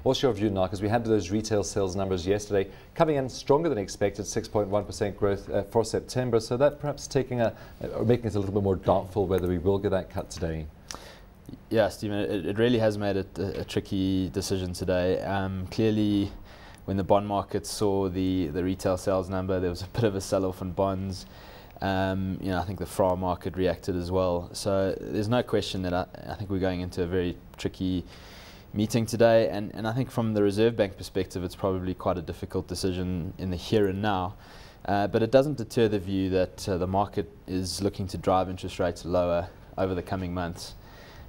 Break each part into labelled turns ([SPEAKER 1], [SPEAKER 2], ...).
[SPEAKER 1] What's your view now? Because we had those retail sales numbers yesterday coming in stronger than expected, 6.1% growth for September. So that perhaps taking or making it a little bit more doubtful whether we will get that cut today.
[SPEAKER 2] Yeah, Stephen, it really has made it a tricky decision today. Clearly, when the bond market saw the retail sales number, there was a bit of a sell-off in bonds. I think the FRA market reacted as well. So there's no question that I think we're going into a very tricky meeting today. And I think from the Reserve Bank perspective, it's probably quite a difficult decision in the here and now. But it doesn't deter the view that the market is looking to drive interest rates lower over the coming months.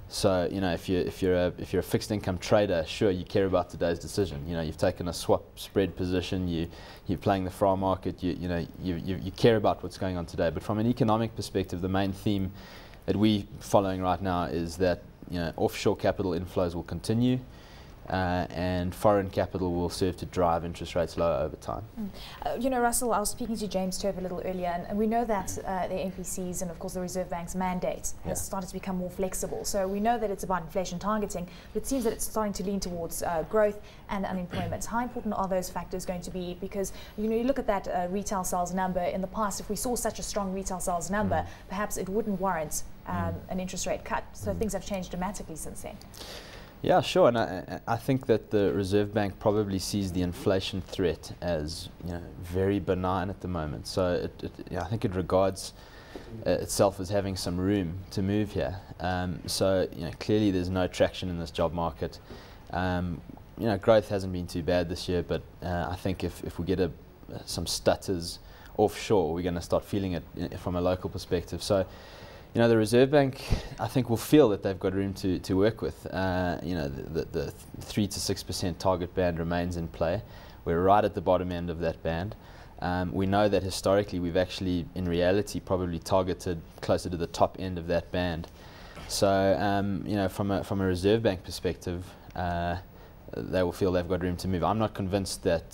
[SPEAKER 2] So if you're a fixed income trader, sure, you care about today's decision. You've taken a swap spread position. You're playing the FRA market. You care about what's going on today. But from an economic perspective, the main theme that we're following right now is that offshore capital inflows will continue. And foreign capital will serve to drive interest rates lower over time.
[SPEAKER 3] Russell, I was speaking to James Turp a little earlier, and we know that the MPCs and of course the Reserve Bank's mandate has started to become more flexible. So we know that it's about inflation targeting, but it seems that it's starting to lean towards growth and unemployment. How important are those factors going to be? Because you look at that retail sales number. In the past, if we saw such a strong retail sales number, perhaps it wouldn't warrant an interest rate cut. So things have changed dramatically since then.
[SPEAKER 2] Yeah, sure, and I think that the Reserve Bank probably sees the inflation threat as very benign at the moment. So I think it regards itself as having some room to move here. So clearly there's no traction in this job market. Growth hasn't been too bad this year, but I think if we get some stutters offshore, we're going to start feeling it from a local perspective. So the Reserve Bank, I think, will feel that they've got room to work with. The 3 to 6% target band remains in play. We're right at the bottom end of that band. We know that historically we've actually, in reality, probably targeted closer to the top end of that band. So, from a Reserve Bank perspective, they will feel they've got room to move. I'm not convinced that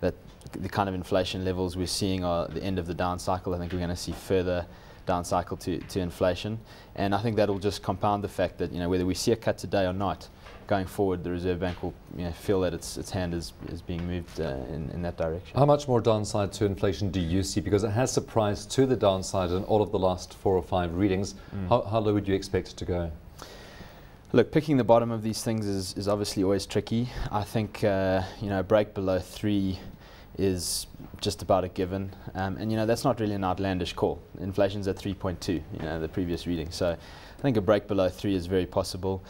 [SPEAKER 2] that the kind of inflation levels we're seeing are the end of the down cycle. I think we're going to see further down cycle to inflation, and I think that'll just compound the fact that whether we see a cut today or not, going forward the Reserve Bank will feel that its hand is being moved in that direction.
[SPEAKER 1] How much more downside to inflation do you see? Because it has surprised to the downside in all of the last 4 or 5 readings. How low would you expect it to go?
[SPEAKER 2] Look, picking the bottom of these things is obviously always tricky. I think a break below 3 is just about a given, and that's not really an outlandish call. Inflation's at 3.2, the previous reading. So I think a break below 3 is very possible.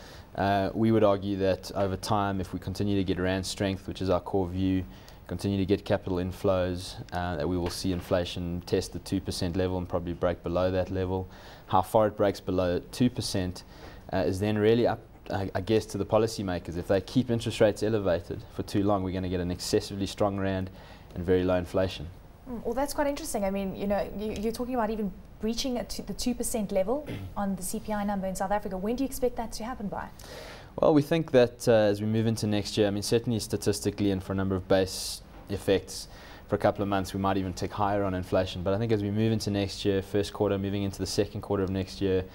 [SPEAKER 2] We would argue that over time, if we continue to get rand strength, which is our core view, continue to get capital inflows, that we will see inflation test the 2% level and probably break below that level. How far it breaks below 2% is then really up, I guess, to the policymakers. If they keep interest rates elevated for too long, we're going to get an excessively strong rand and very low inflation.
[SPEAKER 3] Well, that's quite interesting. I mean, you're talking about even breaching the 2% level on the CPI number in South Africa. When do you expect that to happen by?
[SPEAKER 2] Well, we think that as we move into next year, I mean, certainly statistically and for a number of base effects, for a couple of months we might even tick higher on inflation. But I think as we move into next year, first quarter, moving into the second quarter of next year,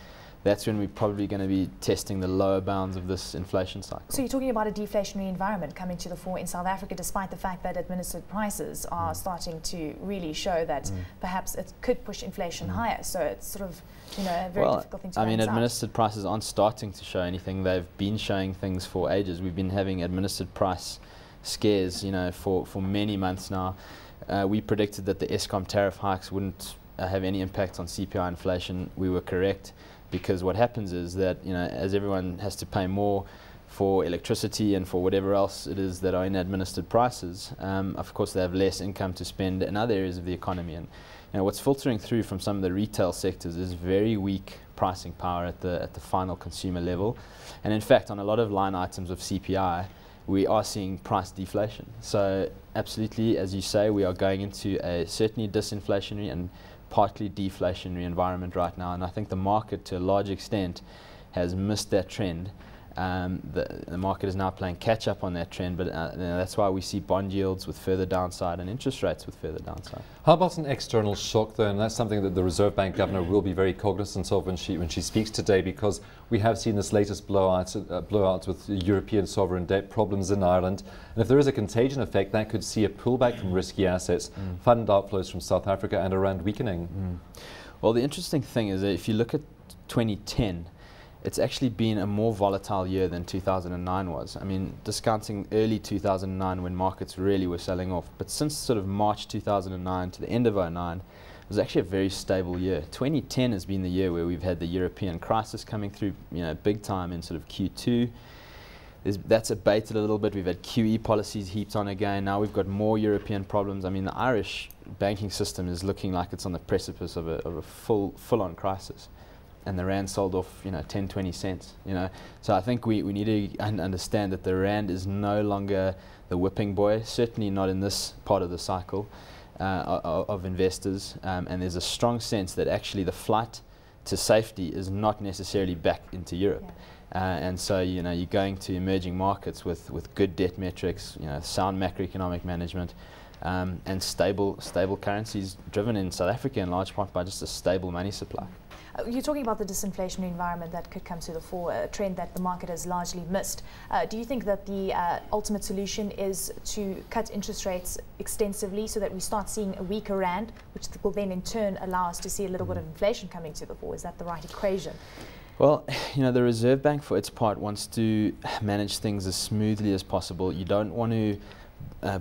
[SPEAKER 2] that's when we're probably going to be testing the lower bounds of this inflation cycle. So
[SPEAKER 3] you're talking about a deflationary environment coming to the fore in South Africa, despite the fact that administered prices are starting to really show that perhaps it could push inflation higher. So it's sort of a very difficult thing to balance out.
[SPEAKER 2] I mean, administered prices aren't starting to show anything. They've been showing things for ages. We've been having administered price scares, for many months now. We predicted that the Eskom tariff hikes wouldn't have any impact on CPI inflation. We were correct. Because what happens is that, as everyone has to pay more for electricity and for whatever else it is that are in administered prices, of course they have less income to spend in other areas of the economy. And what's filtering through from some of the retail sectors is very weak pricing power at the final consumer level. And in fact, on a lot of line items of CPI, we are seeing price deflation. So absolutely, as you say, we are going into a certainly disinflationary and partly deflationary environment right now, and I think the market to a large extent has missed that trend, The market is now playing catch up on that trend, but that's why we see bond yields with further downside and interest rates with further downside.
[SPEAKER 1] How about an external shock though? And that's something that the Reserve Bank governor will be very cognizant of when she speaks today, because we have seen this latest blowout with European sovereign debt problems in Ireland. And if there is a contagion effect, that could see a pullback from risky assets, fund outflows from South Africa, and a rand weakening.
[SPEAKER 2] Well, the interesting thing is that if you look at 2010, it's actually been a more volatile year than 2009 was. I mean, discounting early 2009 when markets really were selling off. But since sort of March 2009 to the end of 2009, it was actually a very stable year. 2010 has been the year where we've had the European crisis coming through, big time in sort of Q2. That's abated a little bit. We've had QE policies heaped on again. Now we've got more European problems. I mean, the Irish banking system is looking like it's on the precipice of a full-on crisis. And the rand sold off, 10, 20 cents, So I think we need to understand that the rand is no longer the whipping boy, certainly not in this part of the cycle of investors. And there's a strong sense that actually the flight to safety is not necessarily back into Europe. Yeah. And so, you're going to emerging markets with good debt metrics, sound macroeconomic management, and stable currencies driven in South Africa in large part by just a stable money supply.
[SPEAKER 3] You're talking about the disinflationary environment that could come to the fore, a trend that the market has largely missed. Do you think that the ultimate solution is to cut interest rates extensively so that we start seeing a weaker rand, which will then in turn allow us to see a little bit of inflation coming to the fore? Is that the right equation?
[SPEAKER 2] Well, the Reserve Bank, for its part, wants to manage things as smoothly as possible. You don't want to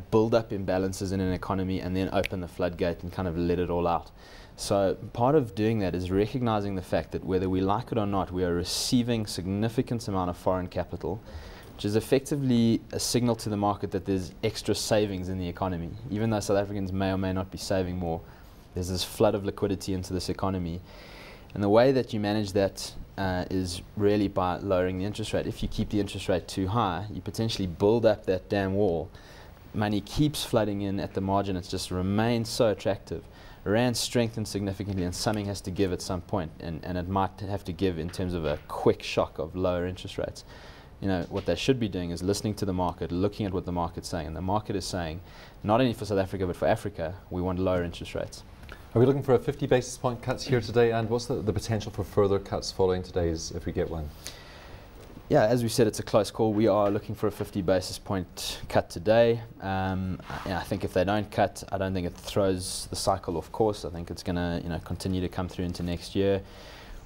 [SPEAKER 2] build up imbalances in an economy and then open the floodgate and kind of let it all out. So part of doing that is recognizing the fact that whether we like it or not, we are receiving significant amount of foreign capital, which is effectively a signal to the market that there's extra savings in the economy. Even though South Africans may or may not be saving more, there's this flood of liquidity into this economy. And the way that you manage that is really by lowering the interest rate. If you keep the interest rate too high, you potentially build up that damn wall. Money keeps flooding in at the margin. It's just remains so attractive. Rand strengthened significantly, and something has to give at some point, and it might have to give in terms of a quick shock of lower interest rates. What they should be doing is listening to the market, looking at what the market's saying, and the market is saying, not only for South Africa but for Africa, we want lower interest rates.
[SPEAKER 1] Are we looking for a 50 basis point cuts here today, and what's the potential for further cuts following today's, if we get one?
[SPEAKER 2] Yeah, as we said, it's a close call. We are looking for a 50 basis point cut today. I think if they don't cut, I don't think it throws the cycle off course. I think it's going to continue to come through into next year.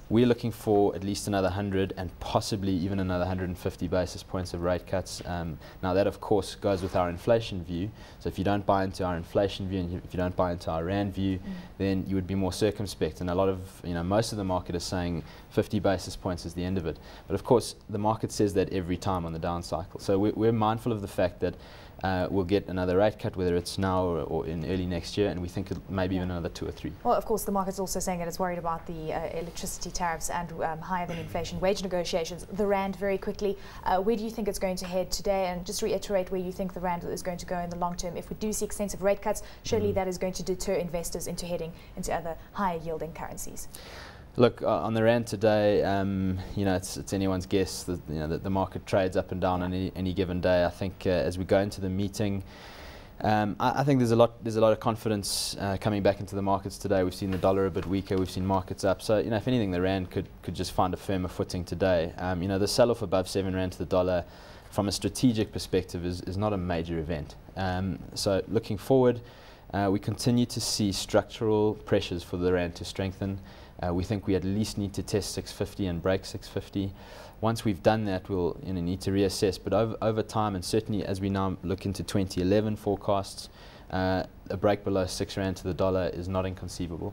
[SPEAKER 2] We're looking for at least another 100 and possibly even another 150 basis points of rate cuts. Now that of course goes with our inflation view. So if you don't buy into our inflation view and if you don't buy into our rand view, then you would be more circumspect. And a lot of, most of the market is saying 50 basis points is the end of it. But of course the market says that every time on the down cycle. So we're mindful of the fact that we'll get another rate cut, whether it's now or in early next year, and we think maybe even another 2 or 3.
[SPEAKER 3] Well, of course, the market's also saying that it's worried about the electricity tariffs and higher than inflation wage negotiations. The rand, very quickly, where do you think it's going to head today? And just reiterate where you think the rand is going to go in the long term. If we do see extensive rate cuts, surely that is going to deter investors into heading into other higher yielding currencies.
[SPEAKER 2] Look, on the rand today, it's anyone's guess that the market trades up and down on any given day. I think as we go into the meeting, I think there's a lot of confidence coming back into the markets today. We've seen the dollar a bit weaker. We've seen markets up. So if anything, the rand could just find a firmer footing today. The sell-off above 7 rand to the dollar, from a strategic perspective, is not a major event. So looking forward, we continue to see structural pressures for the rand to strengthen. We think we at least need to test 650 and break 650. Once we've done that, we'll need to reassess. But over time, and certainly as we now look into 2011 forecasts, a break below 6 rand to the dollar is not inconceivable.